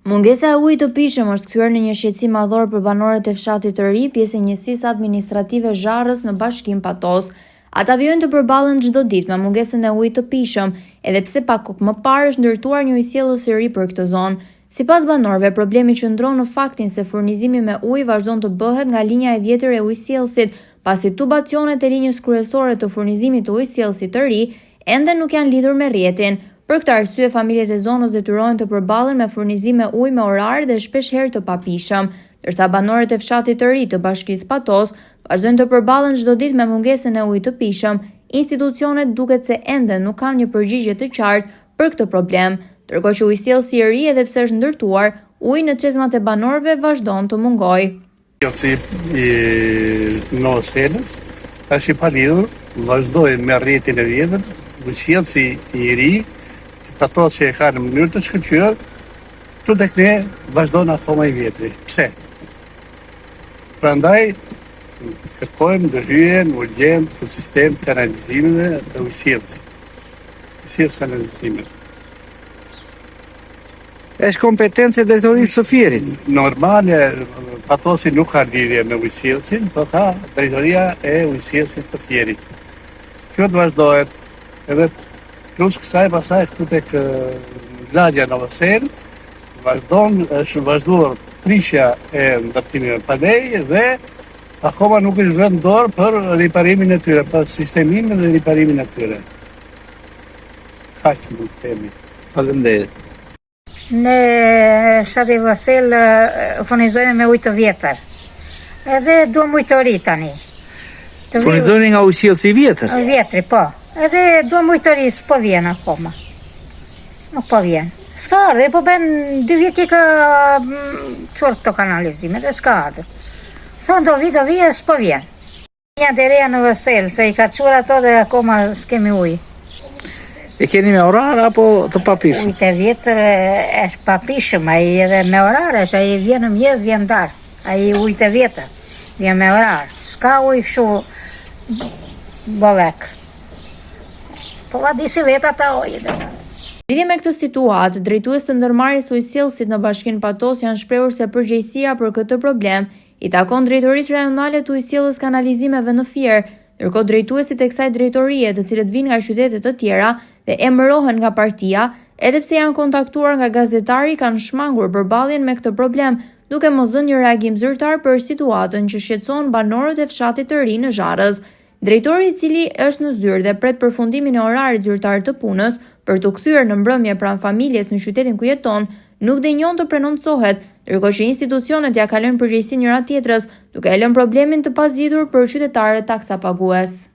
Mungesa e ujit të pishëm është kthyer në një shqetësim madhor për banorët e fshatit të ri, pjesë e njësisë administrative Zharrës në bashkinë Patos. Ata vijojnë të përballen çdo ditë me mungesën e ujit të pishëm, edhe pse pak kohë më parë është ndërtuar një ujësjellës i ri për këtë zonë. Sipas banorëve, problemi qëndron në faktin se furnizimi me ujë vazhdon të bëhet nga linja e vjetër e ujësjellësit, pasi tubacionet e linjës kryesore të furnizimit të ujësjellësit të ri ende nuk janë lidhur me rrjetin. Për këtë arsye, familjet e zonës detyrohen të përballen me furnizim me ujë me orar dhe shpeshherë të papishëm, ndërsa banorët e fshatit të ri të bashkisë Patos vazhdojnë të përballen çdo ditë me mungesën e ujit të pishëm. Institucionet duket se ende nuk kanë një përgjigje të qartë për këtë problem, ndërkohë që ujësjellësi i ri, edhe pse është ndërtuar, uji në çezmat e banorëve vazhdon të mungojë. Në Selës është i palidhur, vazhdojnë me rrjetin e vjetër, ujësjellësi i ri, ato që e ka në mënyrë të shkëlqyer, këtu tek ne vazhdon akoma i vjetri. Pse? Prandaj kërkojmë ndërhyrjen urgjente të sistemit kanalizimeve të ujësjellësit. Ujësjellës kanalizimeve. Është kompetencë e drejtorisë së Fierit. Normale, Patosi nuk ka lidhje me ujësjellësin, por ka drejtoria e ujësjellësit të Fierit. Kjo të vazhdohet edhe plus kësaj pasaj këtu tek lagja në Sel, është vazhduar prishja e ndërtimit palej dhe akoma nuk është vënë dorë për riparimin e tyre, për sistemimin dhe riparimin e tyre. Kaq mund të themi. Faleminderit. Në fshati Vosel furnizojmë me ujë të vjetër. Edhe duam ujë të ri tani. Furnizojmë nga ujësjellësi i vjetër? Vjetri, po. Edhe duam ujë të ri, s'po vjen akoma. Nuk po vjen. S'ka ardhur, po bën 2 vjet që ka çuar këto kanalizime, dhe s'ka ardhur. Thonë do vi, s'po vjen. Një dereja në Vosel, se i ka çuar ato dhe akoma s'kemi ujë. E keni me orar apo të papishëm? Ujë të vjetër është papishëm, ai edhe me orar është, ai vjen në mëngjes, vjen darkë. Ai ujë të vjetër, vjen me orar. S'ka ujë kështu bollek. Po va disi vetë ata ujë. Lidhje me këtë situatë, drejtues të ndërmarrjes së ujësjellësit në bashkinë Patos janë shprehur se përgjegjësia për këtë problem i takon drejtorisë rajonale të ujësjellës kanalizimeve në Fier, ndërkohë drejtuesit e kësaj drejtorie, të cilët vinë nga qytete të tjera dhe emërohen nga partia, edhe pse janë kontaktuar nga gazetari, kanë shmangur përballjen me këtë problem, duke mos dhënë një reagim zyrtar për situatën që shqetëson banorët e fshatit të ri në Zharrës. Drejtori, i cili është në zyrë dhe pret përfundimin e orarit zyrtar të punës për të kthyer në mbrëmje pranë familjes në qytetin ku jeton, nuk dënjon të prenoncohet, ndërkohë që institucionet ja kalojnë përgjegjësinë njëra tjetrës, duke e lënë problemin të pazgjitur për qytetarët taksapagues.